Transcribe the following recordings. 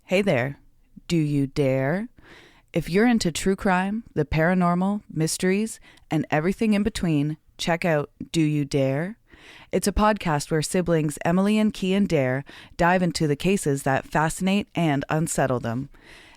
Hey there. Do you dare? If you're into true crime, the paranormal, mysteries, and everything in between, check out Do You Dare? It's a podcast where siblings Emily and Key and Dare dive into the cases that fascinate and unsettle them.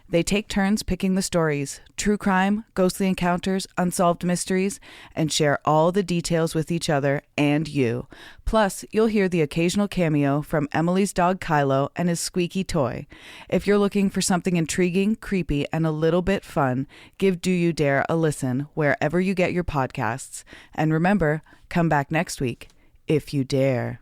They take turns picking the stories, true crime, ghostly encounters, unsolved mysteries, and share all the details with each other and you. Plus, you'll hear the occasional cameo from Emily's dog Kylo and his squeaky toy. If you're looking for something intriguing, creepy, and a little bit fun, give Do You Dare a listen wherever you get your podcasts. And remember, come back next week, if you dare.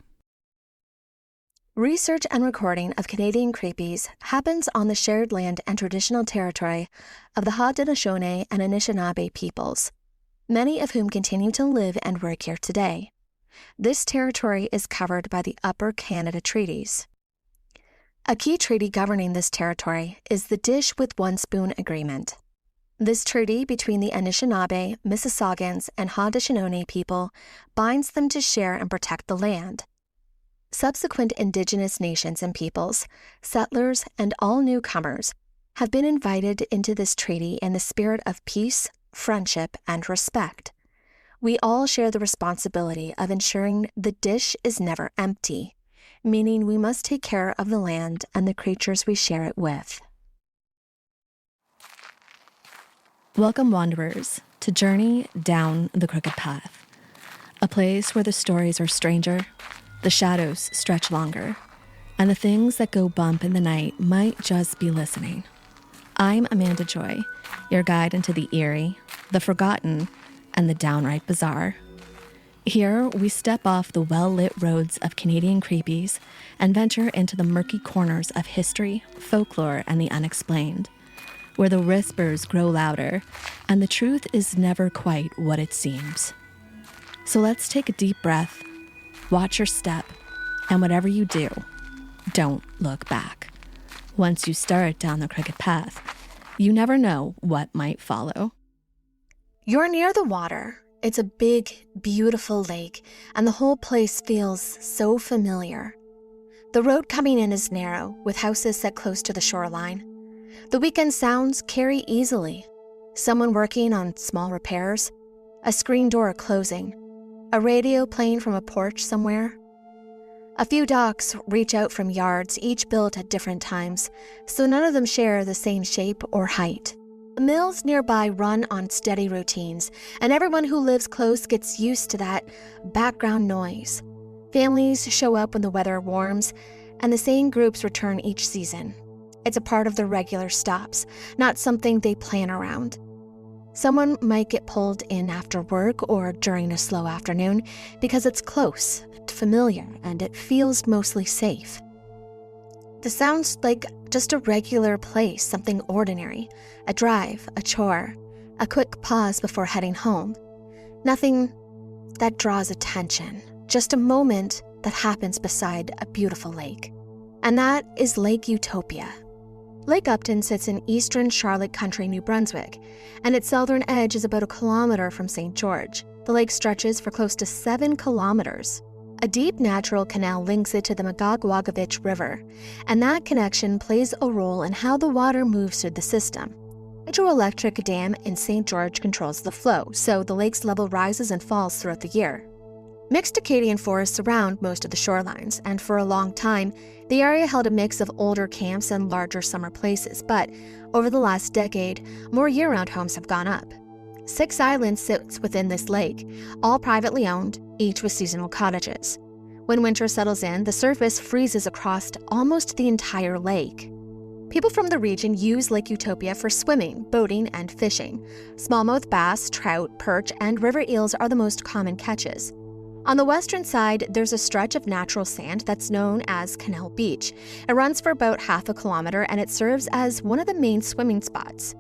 Research and recording of Canadian creepies happens on the shared land and traditional territory of the Haudenosaunee and Anishinaabe peoples, many of whom continue to live and work here today. This territory is covered by the Upper Canada Treaties. A key treaty governing this territory is the Dish with One Spoon Agreement. This treaty between the Anishinaabe, Mississaugas, and Haudenosaunee people binds them to share and protect the land. Subsequent Indigenous nations and peoples, settlers, and all newcomers have been invited into this treaty in the spirit of peace, friendship, and respect. We all share the responsibility of ensuring the dish is never empty, meaning we must take care of the land and the creatures we share it with. Welcome, wanderers, to Journey Down the Crooked Path, a place where the stories are stranger, the shadows stretch longer, and the things that go bump in the night might just be listening. I'm Amanda Joy, your guide into the eerie, the forgotten, and the downright bizarre. Here, we step off the well-lit roads of Canadian creepies and venture into the murky corners of history, folklore, and the unexplained, where the whispers grow louder and the truth is never quite what it seems. So let's take a deep breath, watch your step, and whatever you do, don't look back. Once you start down the crooked path, you never know what might follow. You're near the water. It's a big, beautiful lake, and the whole place feels so familiar. The road coming in is narrow, with houses set close to the shoreline. The weekend sounds carry easily. Someone working on small repairs, a screen door closing, a radio playing from a porch somewhere. A few docks reach out from yards, each built at different times, so none of them share the same shape or height. The mills nearby run on steady routines, and everyone who lives close gets used to that background noise. Families show up when the weather warms, and the same groups return each season. It's a part of the regular stops, not something they plan around. Someone might get pulled in after work or during a slow afternoon because it's close, familiar, and it feels mostly safe. This sounds like just a regular place, something ordinary, a drive, a chore, a quick pause before heading home. Nothing that draws attention, just a moment that happens beside a beautiful lake. And that is Lake Utopia. Lake Upton sits in eastern Charlotte County, New Brunswick, and its southern edge is about 1 kilometer from St. George. The lake stretches for close to 7 kilometers. A deep natural canal links it to the Magagwagavich River, and that connection plays a role in how the water moves through the system. A hydroelectric dam in St. George controls the flow, so the lake's level rises and falls throughout the year. Mixed Acadian forests surround most of the shorelines, and for a long time, the area held a mix of older camps and larger summer places, but over the last decade, more year-round homes have gone up. 6 islands sit within this lake, all privately owned, each with seasonal cottages. When winter settles in, the surface freezes across almost the entire lake. People from the region use Lake Utopia for swimming, boating, and fishing. Smallmouth bass, trout, perch, and river eels are the most common catches. On the western side, there's a stretch of natural sand that's known as Canal Beach. It runs for about half a kilometer, and it serves as one of the main swimming spots.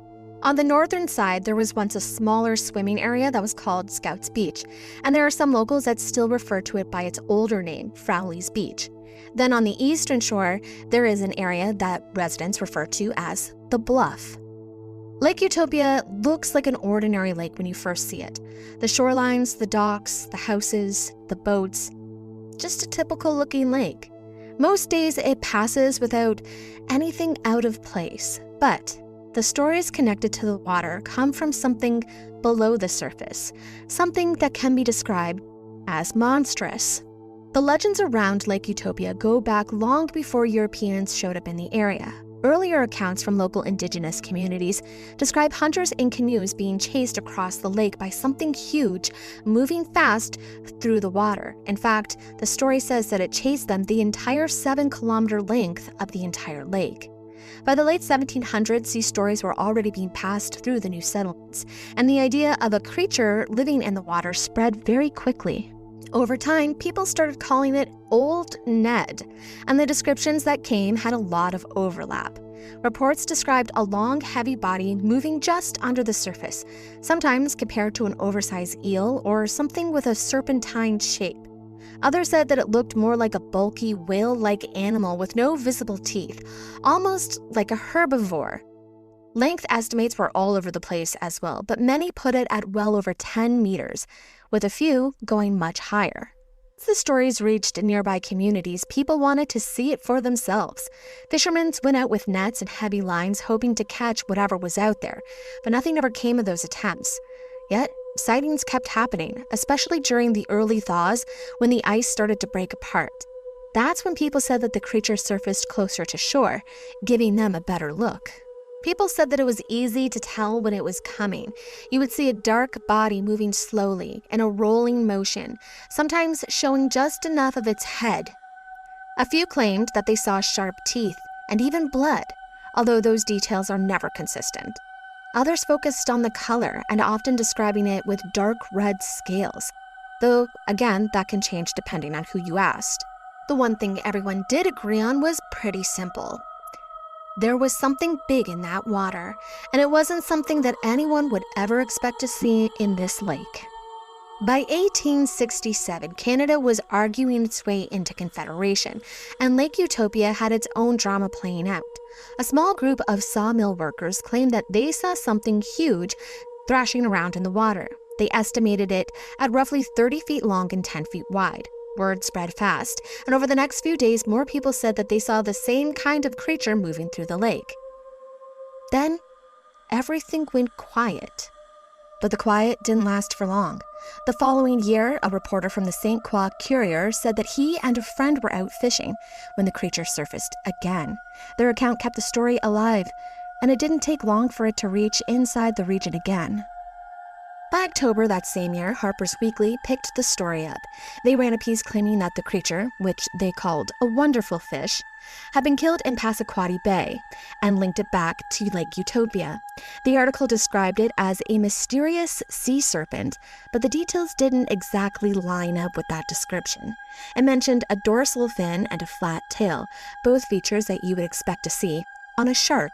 On the northern side, there was once a smaller swimming area that was called Scouts Beach, and there are some locals that still refer to it by its older name, Frowley's Beach. Then on the eastern shore, there is an area that residents refer to as the Bluff. Lake Utopia looks like an ordinary lake when you first see it. The shorelines, the docks, the houses, the boats, just a typical looking lake. Most days it passes without anything out of place, but the stories connected to the water come from something below the surface, something that can be described as monstrous. The legends around Lake Utopia go back long before Europeans showed up in the area. Earlier accounts from local Indigenous communities describe hunters in canoes being chased across the lake by something huge, moving fast through the water. In fact, the story says that it chased them the entire 7-kilometer length of the entire lake. By the late 1700s, these stories were already being passed through the new settlements, and the idea of a creature living in the water spread very quickly. Over time, people started calling it Old Ned, and the descriptions that came had a lot of overlap. Reports described a long, heavy body moving just under the surface, sometimes compared to an oversized eel or something with a serpentine shape. Others said that it looked more like a bulky, whale-like animal with no visible teeth, almost like a herbivore. Length estimates were all over the place as well, but many put it at well over 10 meters, with a few going much higher. As the stories reached nearby communities, people wanted to see it for themselves. Fishermen went out with nets and heavy lines hoping to catch whatever was out there, but nothing ever came of those attempts. Yet, sightings kept happening, especially during the early thaws when the ice started to break apart. That's when people said that the creature surfaced closer to shore, giving them a better look. People said that it was easy to tell when it was coming. You would see a dark body moving slowly in a rolling motion, sometimes showing just enough of its head. A few claimed that they saw sharp teeth and even blood, although those details are never consistent. Others focused on the color and often describing it with dark red scales, though, again, that can change depending on who you asked. The one thing everyone did agree on was pretty simple. There was something big in that water, and it wasn't something that anyone would ever expect to see in this lake. By 1867, Canada was arguing its way into Confederation, and Lake Utopia had its own drama playing out. A small group of sawmill workers claimed that they saw something huge thrashing around in the water. They estimated it at roughly 30 feet long and 10 feet wide. Word spread fast, and over the next few days, more people said that they saw the same kind of creature moving through the lake. Then, everything went quiet. But the quiet didn't last for long. The following year, a reporter from the St. Croix Courier said that he and a friend were out fishing when the creature surfaced again. Their account kept the story alive, and it didn't take long for it to reach inside the region again. By October that same year, Harper's Weekly picked the story up. They ran a piece claiming that the creature, which they called a wonderful fish, had been killed in Passamaquoddy Bay and linked it back to Lake Utopia. The article described it as a mysterious sea serpent, but the details didn't exactly line up with that description. It mentioned a dorsal fin and a flat tail, both features that you would expect to see on a shark.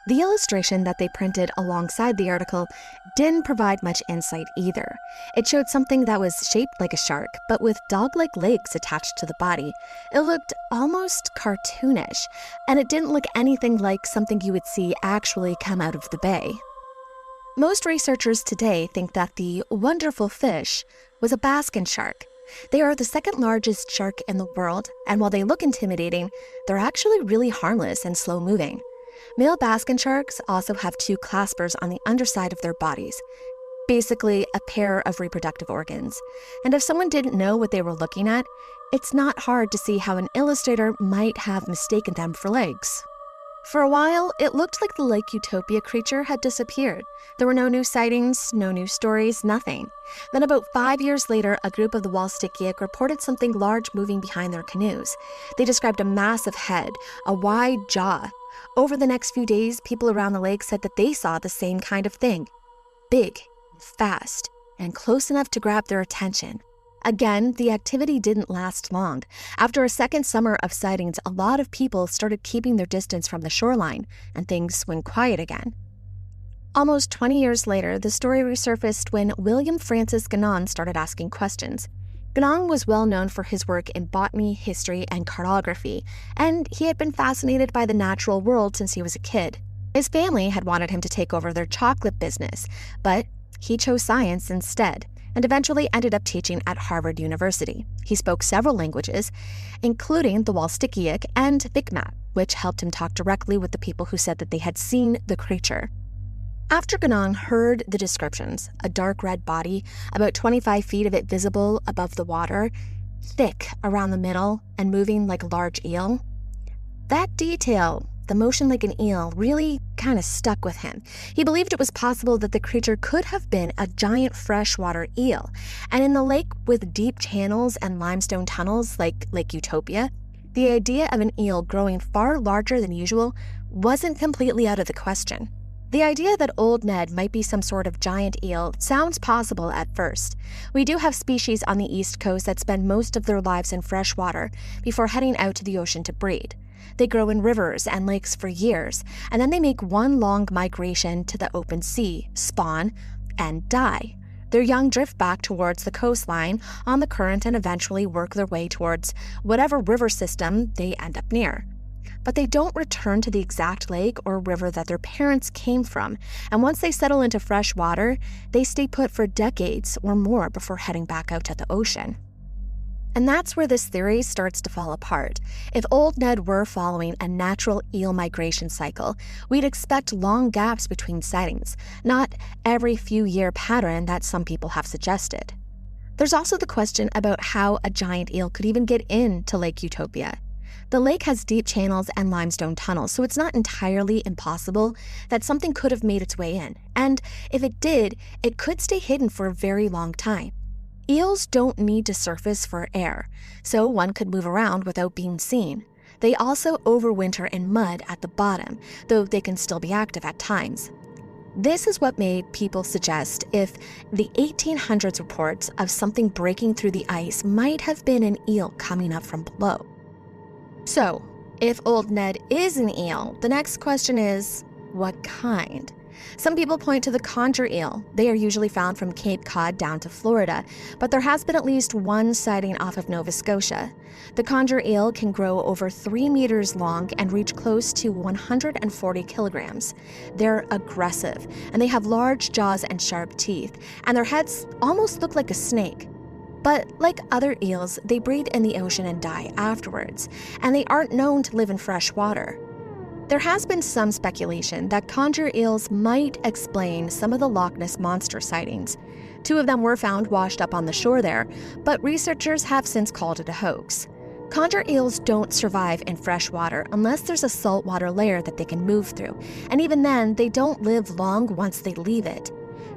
The illustration that they printed alongside the article didn't provide much insight either. It showed something that was shaped like a shark, but with dog-like legs attached to the body. It looked almost cartoonish, and it didn't look anything like something you would see actually come out of the bay. Most researchers today think that the wonderful fish was a baskin shark. They are the second largest shark in the world, and while they look intimidating, they're actually really harmless and slow-moving. Male baskin sharks also have two claspers on the underside of their bodies, basically a pair of reproductive organs. And if someone didn't know what they were looking at, it's not hard to see how an illustrator might have mistaken them for legs. For a while, it looked like the Lake Utopia creature had disappeared. There were no new sightings, no new stories, nothing. Then about 5 years later, a group of the Walstikiyik reported something large moving behind their canoes. They described a massive head, a wide jaw. Over the next few days, people around the lake said that they saw the same kind of thing. Big, fast, and close enough to grab their attention. Again, the activity didn't last long. After a second summer of sightings, a lot of people started keeping their distance from the shoreline, and things went quiet again. Almost 20 years later, the story resurfaced when William Francis Gannon started asking questions. Gannon was well known for his work in botany, history, and cartography, and he had been fascinated by the natural world since he was a kid. His family had wanted him to take over their chocolate business, but he chose science instead. and eventually ended up teaching at Harvard University. He spoke several languages, including the Walstickiak and Mi'kmaq, which helped him talk directly with the people who said that they had seen the creature. After Ganong heard the descriptions, a dark red body, about 25 feet of it visible above the water, thick around the middle and moving like a large eel, that detail, the motion like an eel, really kind of stuck with him. He believed it was possible that the creature could have been a giant freshwater eel. And in the lake with deep channels and limestone tunnels like Lake Utopia, the idea of an eel growing far larger than usual wasn't completely out of the question. The idea that Old Ned might be some sort of giant eel sounds possible at first. We do have species on the East Coast that spend most of their lives in fresh water before heading out to the ocean to breed. They grow in rivers and lakes for years, and then they make one long migration to the open sea, spawn, and die. Their young drift back towards the coastline on the current and eventually work their way towards whatever river system they end up near. But they don't return to the exact lake or river that their parents came from, and once they settle into fresh water, they stay put for decades or more before heading back out to the ocean. And that's where this theory starts to fall apart. If Old Ned were following a natural eel migration cycle, we'd expect long gaps between sightings, not every few-year pattern that some people have suggested. There's also the question about how a giant eel could even get into Lake Utopia. The lake has deep channels and limestone tunnels, so it's not entirely impossible that something could have made its way in. And if it did, it could stay hidden for a very long time. Eels don't need to surface for air, so one could move around without being seen. They also overwinter in mud at the bottom, though they can still be active at times. This is what made people suggest if the 1800s reports of something breaking through the ice might have been an eel coming up from below. So, if Old Ned is an eel, the next question is, what kind? Some people point to the conger eel. They are usually found from Cape Cod down to Florida, but there has been at least one sighting off of Nova Scotia. The conger eel can grow over 3 meters long and reach close to 140 kilograms. They're aggressive, and they have large jaws and sharp teeth, and their heads almost look like a snake. But like other eels, they breed in the ocean and die afterwards, and they aren't known to live in fresh water. There has been some speculation that conger eels might explain some of the Loch Ness Monster sightings. 2 of them were found washed up on the shore there, but researchers have since called it a hoax. Conger eels don't survive in fresh water unless there's a saltwater layer that they can move through, and even then, they don't live long once they leave it.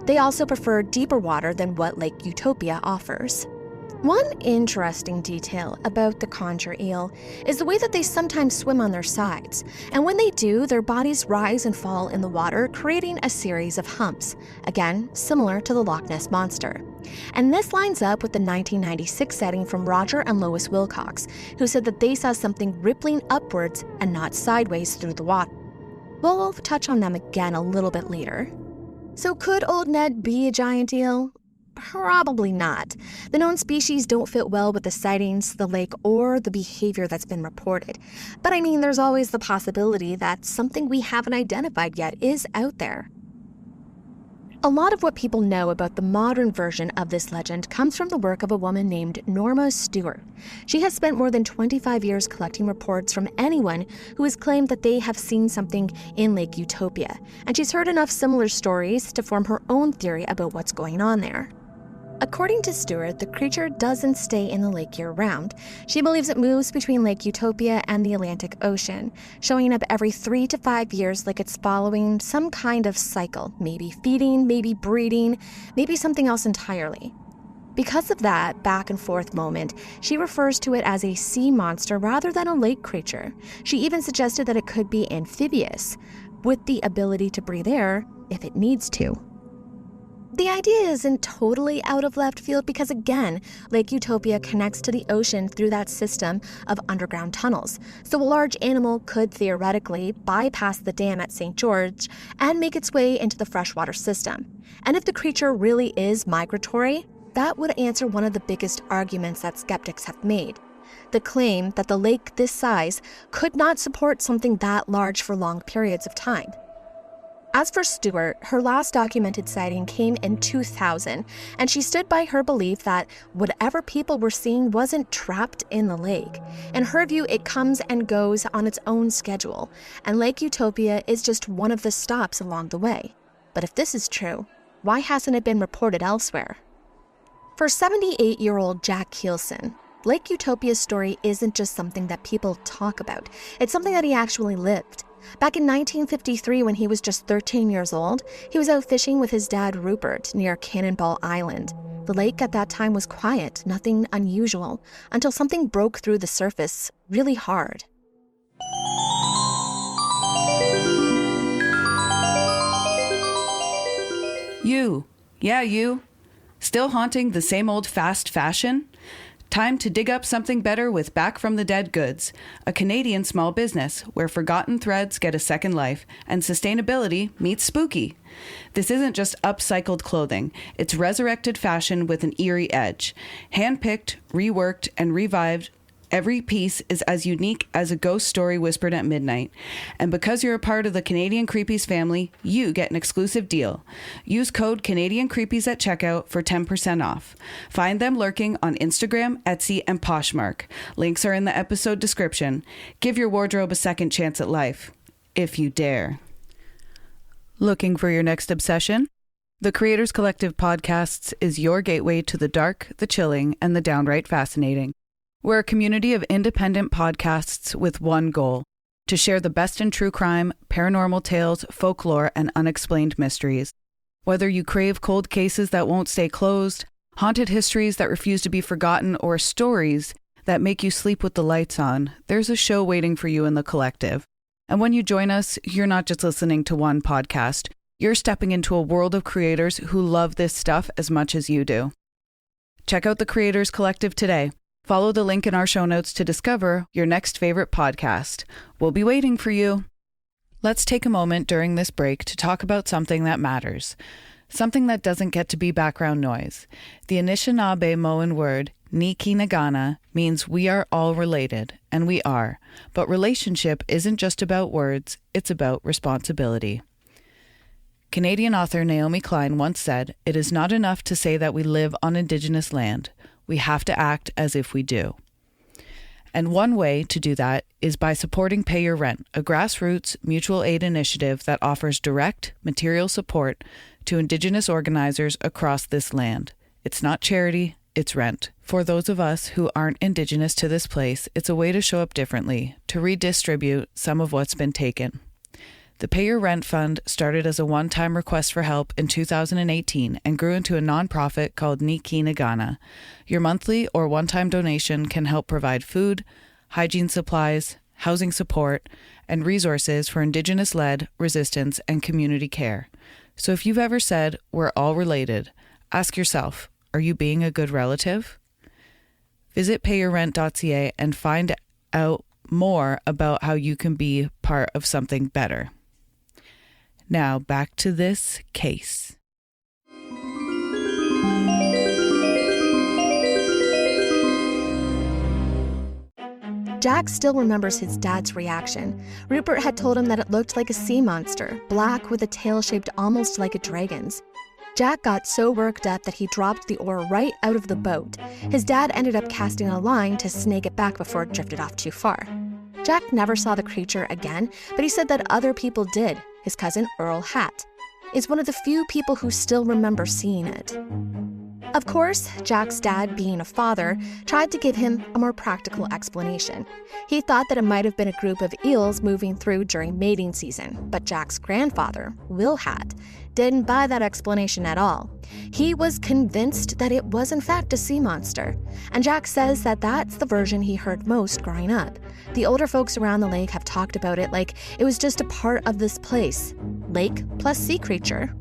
They also prefer deeper water than what Lake Utopia offers. One interesting detail about the conger eel is the way that they sometimes swim on their sides, and when they do, their bodies rise and fall in the water, creating a series of humps, again, similar to the Loch Ness Monster. And this lines up with the 1996 sighting from Roger and Lois Wilcox, who said that they saw something rippling upwards and not sideways through the water. We'll touch on them again a little bit later. So could Old Ned be a giant eel? Probably not. The known species don't fit well with the sightings, the lake, or the behavior that's been reported. But I mean, there's always the possibility that something we haven't identified yet is out there. A lot of what people know about the modern version of this legend comes from the work of a woman named Norma Stewart. She has spent more than 25 years collecting reports from anyone who has claimed that they have seen something in Lake Utopia, and she's heard enough similar stories to form her own theory about what's going on there. According to Stewart, the creature doesn't stay in the lake year-round. She believes it moves between Lake Utopia and the Atlantic Ocean, showing up every 3 to 5 years like it's following some kind of cycle, maybe feeding, maybe breeding, maybe something else entirely. Because of that back-and-forth moment, she refers to it as a sea monster rather than a lake creature. She even suggested that it could be amphibious, with the ability to breathe air if it needs to. The idea isn't totally out of left field because, again, Lake Utopia connects to the ocean through that system of underground tunnels, so a large animal could theoretically bypass the dam at St. George and make its way into the freshwater system. And if the creature really is migratory, that would answer one of the biggest arguments that skeptics have made: the claim that the lake this size could not support something that large for long periods of time. As for Stewart, her last documented sighting came in 2000, and she stood by her belief that whatever people were seeing wasn't trapped in the lake. In her view, it comes and goes on its own schedule, and Lake Utopia is just one of the stops along the way. But if this is true, why hasn't it been reported elsewhere? For 78-year-old Jack Keelson, Lake Utopia's story isn't just something that people talk about. It's something that he actually lived. Back in 1953, when he was just 13 years old, he was out fishing with his dad Rupert near Cannonball Island. The lake at that time was quiet, nothing unusual, until something broke through the surface really hard. You. Still haunting the same old fast fashion? Time to dig up something better with Back from the Dead Goods, a Canadian small business where forgotten threads get a second life and sustainability meets spooky. This isn't just upcycled clothing, it's resurrected fashion with an eerie edge. Handpicked, reworked, and revived, every piece is as unique as a ghost story whispered at midnight. And because you're a part of the Canadian Creepies family, you get an exclusive deal. Use code Canadian Creepies at checkout for 10% off. Find them lurking on Instagram, Etsy, and Poshmark. Links are in the episode description. Give your wardrobe a second chance at life, if you dare. Looking for your next obsession? The Creators Collective Podcasts is your gateway to the dark, the chilling, and the downright fascinating. We're a community of independent podcasts with one goal: to share the best in true crime, paranormal tales, folklore, and unexplained mysteries. Whether you crave cold cases that won't stay closed, haunted histories that refuse to be forgotten, or stories that make you sleep with the lights on, there's a show waiting for you in the collective. And when you join us, you're not just listening to one podcast. You're stepping into a world of creators who love this stuff as much as you do. Check out the Creators Collective today. Follow the link in our show notes to discover your next favorite podcast. We'll be waiting for you. Let's take a moment during this break to talk about something that matters. Something that doesn't get to be background noise. The Anishinaabe-Moan word, Nikinagana, means we are all related, and we are. But relationship isn't just about words, it's about responsibility. Canadian author Naomi Klein once said, "It is not enough to say that we live on Indigenous land. We have to act as if we do." And one way to do that is by supporting Pay Your Rent, a grassroots mutual aid initiative that offers direct material support to Indigenous organizers across this land. It's not charity, it's rent. For those of us who aren't Indigenous to this place, it's a way to show up differently, to redistribute some of what's been taken. The Pay Your Rent Fund started as a one-time request for help in 2018 and grew into a nonprofit called Nikinagana. Your monthly or one-time donation can help provide food, hygiene supplies, housing support, and resources for Indigenous-led resistance and community care. So if you've ever said, "We're all related," ask yourself, are you being a good relative? Visit payyourrent.ca and find out more about how you can be part of something better. Now, back to this case. Jack still remembers his dad's reaction. Rupert had told him that it looked like a sea monster, black with a tail shaped almost like a dragon's. Jack got so worked up that he dropped the oar right out of the boat. His dad ended up casting a line to snake it back before it drifted off too far. Jack never saw the creature again, but he said that other people did. His cousin Earl Hatt is one of the few people who still remember seeing it. Of course, Jack's dad, being a father, tried to give him a more practical explanation. He thought that it might have been a group of eels moving through during mating season, but Jack's grandfather, Will Hatt, didn't buy that explanation at all. He was convinced that it was in fact a sea monster, and Jack says that that's the version he heard most growing up. The older folks around the lake have talked about it like it was just a part of this place. Lake plus sea creature.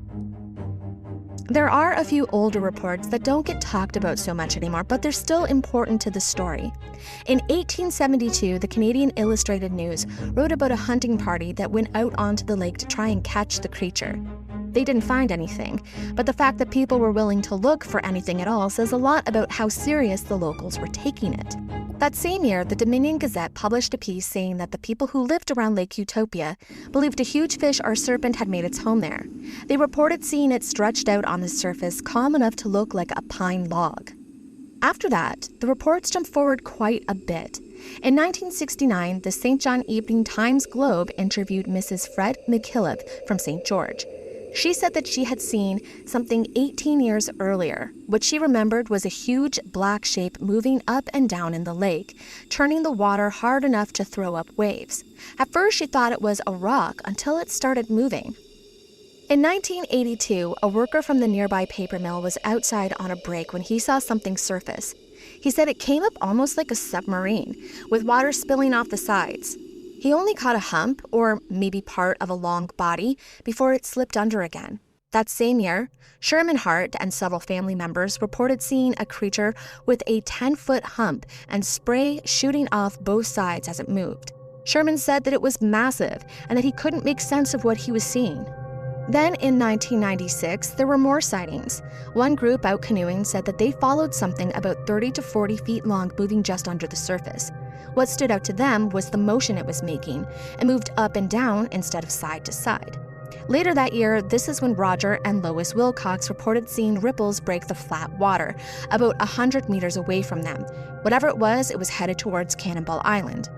There are a few older reports that don't get talked about so much anymore, but they're still important to the story. In 1872, the Canadian Illustrated News wrote about a hunting party that went out onto the lake to try and catch the creature. They didn't find anything, but the fact that people were willing to look for anything at all says a lot about how serious the locals were taking it. That same year, the Dominion Gazette published a piece saying that the people who lived around Lake Utopia believed a huge fish or serpent had made its home there. They reported seeing it stretched out on the surface, calm enough to look like a pine log. After that, the reports jumped forward quite a bit. In 1969, the St. John Evening Times-Globe interviewed Mrs. Fred McKillop from St. George. She said that she had seen something 18 years earlier. What she remembered was a huge black shape moving up and down in the lake, turning the water hard enough to throw up waves. At first, she thought it was a rock until it started moving. In 1982, a worker from the nearby paper mill was outside on a break when he saw something surface. He said it came up almost like a submarine, with water spilling off the sides. He only caught a hump, or maybe part of a long body, before it slipped under again. That same year, Sherman Hart and several family members reported seeing a creature with a 10-foot hump and spray shooting off both sides as it moved. Sherman said that it was massive and that he couldn't make sense of what he was seeing. Then in 1996, there were more sightings. One group out canoeing said that they followed something about 30 to 40 feet long moving just under the surface. What stood out to them was the motion it was making. It moved up and down instead of side to side. Later that year, this is when Roger and Lois Wilcox reported seeing ripples break the flat water, about 100 meters away from them. Whatever it was headed towards Cannonball Island.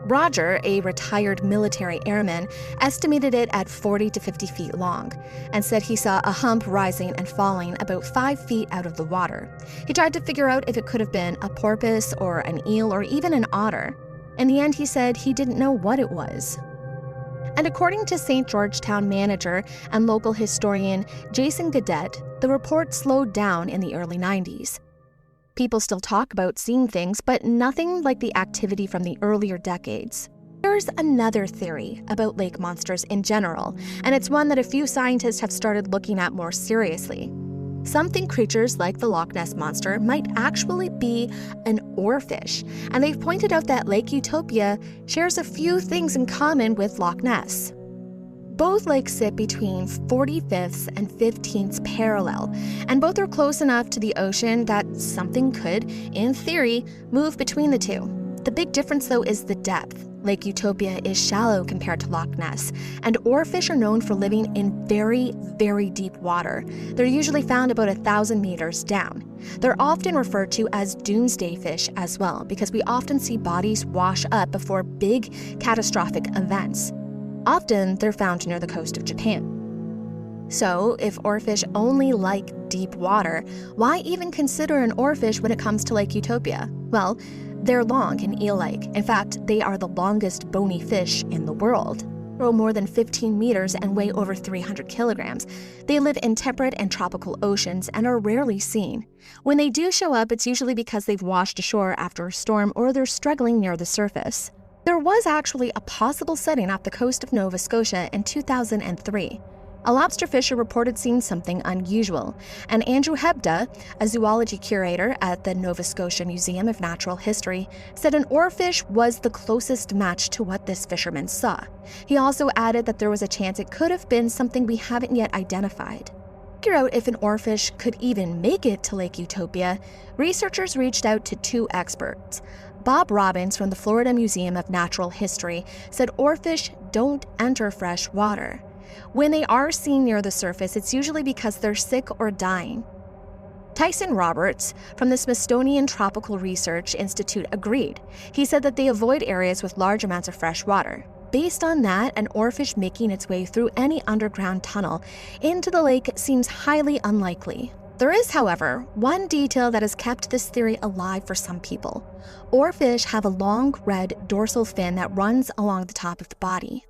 Roger, a retired military airman, estimated it at 40 to 50 feet long and said he saw a hump rising and falling about 5 feet out of the water. He tried to figure out if it could have been a porpoise or an eel or even an otter. In the end, he said he didn't know what it was. And according to St. Georgetown manager and local historian Jason Gadet, the report slowed down in the early 90s. People still talk about seeing things, but nothing like the activity from the earlier decades. There's another theory about lake monsters in general, and it's one that a few scientists have started looking at more seriously. Some think creatures like the Loch Ness Monster might actually be an oarfish, and they've pointed out that Lake Utopia shares a few things in common with Loch Ness. Both lakes sit between 45th and 15th parallel, and both are close enough to the ocean that something could, in theory, move between the two. The big difference, though, is the depth. Lake Utopia is shallow compared to Loch Ness, and oarfish are known for living in very, very deep water. They're usually found about 1,000 meters down. They're often referred to as doomsday fish as well, because we often see bodies wash up before big, catastrophic events. Often, they're found near the coast of Japan. So, if oarfish only like deep water, why even consider an oarfish when it comes to Lake Utopia? Well, they're long and eel-like. In fact, they are the longest bony fish in the world. They grow more than 15 meters and weigh over 300 kilograms. They live in temperate and tropical oceans and are rarely seen. When they do show up, it's usually because they've washed ashore after a storm or they're struggling near the surface. There was actually a possible sighting off the coast of Nova Scotia in 2003. A lobster fisher reported seeing something unusual, and Andrew Hebda, a zoology curator at the Nova Scotia Museum of Natural History, said an oarfish was the closest match to what this fisherman saw. He also added that there was a chance it could have been something we haven't yet identified. To figure out if an oarfish could even make it to Lake Utopia, researchers reached out to two experts. Bob Robbins from the Florida Museum of Natural History said oarfish don't enter fresh water. When they are seen near the surface, it's usually because they're sick or dying. Tyson Roberts from the Smithsonian Tropical Research Institute agreed. He said that they avoid areas with large amounts of fresh water. Based on that, an oarfish making its way through any underground tunnel into the lake seems highly unlikely. There is, however, one detail that has kept this theory alive for some people. Oarfish have a long red dorsal fin that runs along the top of the body.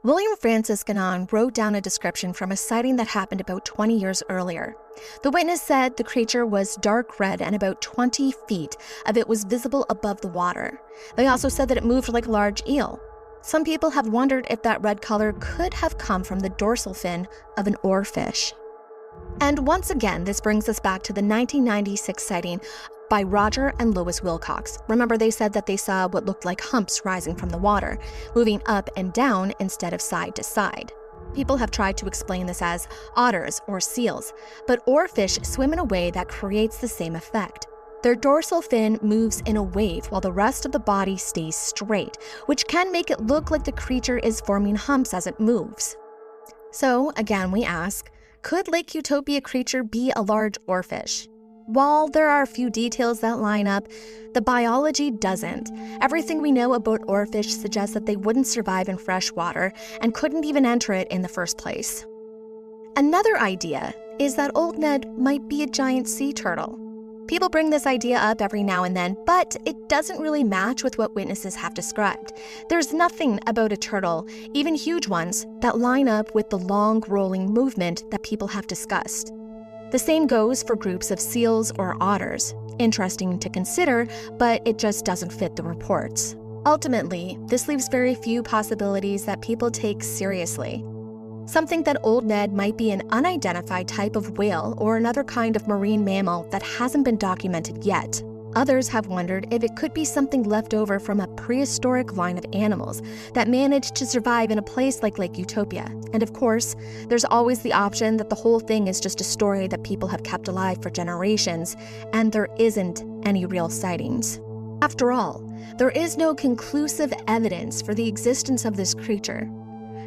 William Francis Gannon wrote down a description from a sighting that happened about 20 years earlier. The witness said the creature was dark red and about 20 feet of it was visible above the water. They also said that it moved like a large eel. Some people have wondered if that red color could have come from the dorsal fin of an oarfish. And once again, this brings us back to the 1996 sighting by Roger and Lois Wilcox. Remember, they said that they saw what looked like humps rising from the water, moving up and down instead of side to side. People have tried to explain this as otters or seals, but oarfish swim in a way that creates the same effect. Their dorsal fin moves in a wave while the rest of the body stays straight, which can make it look like the creature is forming humps as it moves. So, again, we ask, could Lake Utopia creature be a large oarfish? While there are a few details that line up, the biology doesn't. Everything we know about oarfish suggests that they wouldn't survive in fresh water and couldn't even enter it in the first place. Another idea is that Old Ned might be a giant sea turtle. People bring this idea up every now and then, but it doesn't really match with what witnesses have described. There's nothing about a turtle, even huge ones, that line up with the long rolling movement that people have discussed. The same goes for groups of seals or otters. Interesting to consider, but it just doesn't fit the reports. Ultimately, this leaves very few possibilities that people take seriously. Some think that Old Ned might be an unidentified type of whale or another kind of marine mammal that hasn't been documented yet. Others have wondered if it could be something left over from a prehistoric line of animals that managed to survive in a place like Lake Utopia. And of course, there's always the option that the whole thing is just a story that people have kept alive for generations, and there isn't any real sightings. After all, there is no conclusive evidence for the existence of this creature.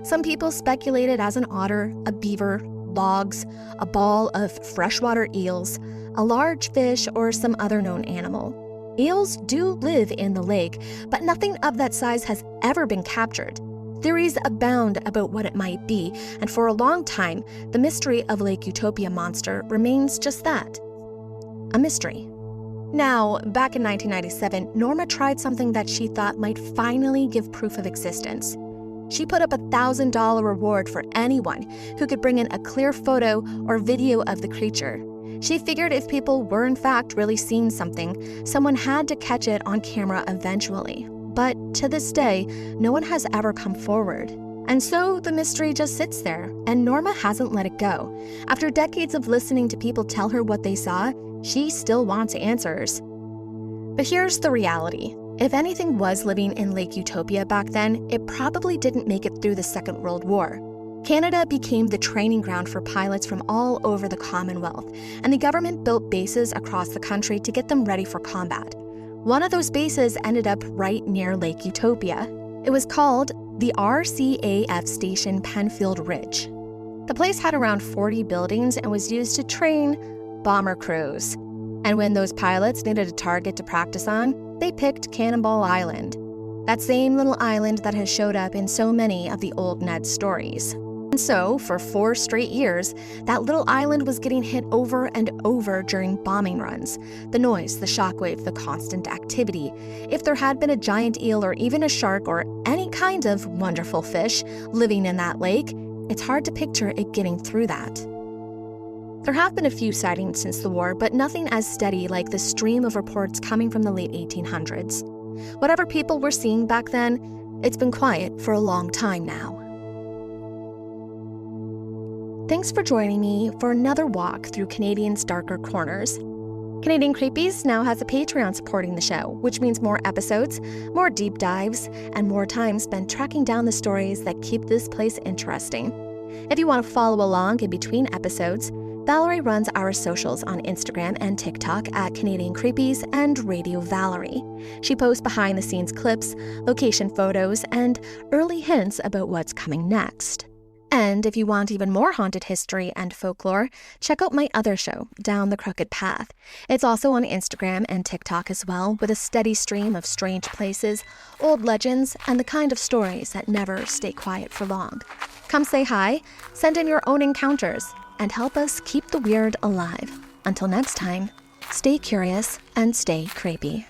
Some people speculate it as an otter, a beaver, logs, a ball of freshwater eels, a large fish, or some other known animal. Eels do live in the lake, but nothing of that size has ever been captured. Theories abound about what it might be, and for a long time, the mystery of Lake Utopia monster remains just that, a mystery. Now, back in 1997, Norma tried something that she thought might finally give proof of existence. She put up a $1,000 reward for anyone who could bring in a clear photo or video of the creature. She figured if people were in fact really seeing something, someone had to catch it on camera eventually. But to this day, no one has ever come forward. And so the mystery just sits there, and Norma hasn't let it go. After decades of listening to people tell her what they saw, she still wants answers. But here's the reality. If anything was living in Lake Utopia back then, it probably didn't make it through the Second World War. Canada became the training ground for pilots from all over the Commonwealth, and the government built bases across the country to get them ready for combat. One of those bases ended up right near Lake Utopia. It was called the RCAF Station Penfield Ridge. The place had around 40 buildings and was used to train bomber crews. And when those pilots needed a target to practice on, they picked Cannonball Island, that same little island that has showed up in so many of the Old Ned stories. And so, for 4 straight years, that little island was getting hit over and over during bombing runs. The noise, the shockwave, the constant activity. If there had been a giant eel or even a shark or any kind of wonderful fish living in that lake, it's hard to picture it getting through that. There have been a few sightings since the war, but nothing as steady like the stream of reports coming from the late 1800s. Whatever people were seeing back then, it's been quiet for a long time now. Thanks for joining me for another walk through Canadian's darker corners. Canadian Creepies now has a Patreon supporting the show, which means more episodes, more deep dives, and more time spent tracking down the stories that keep this place interesting. If you want to follow along in between episodes, Valerie runs our socials on Instagram and TikTok at Canadian Creepies and Radio Valerie. She posts behind-the-scenes clips, location photos, and early hints about what's coming next. And if you want even more haunted history and folklore, check out my other show, Down the Crooked Path. It's also on Instagram and TikTok as well, with a steady stream of strange places, old legends, and the kind of stories that never stay quiet for long. Come say hi, send in your own encounters, and help us keep the weird alive. Until next time, stay curious and stay creepy.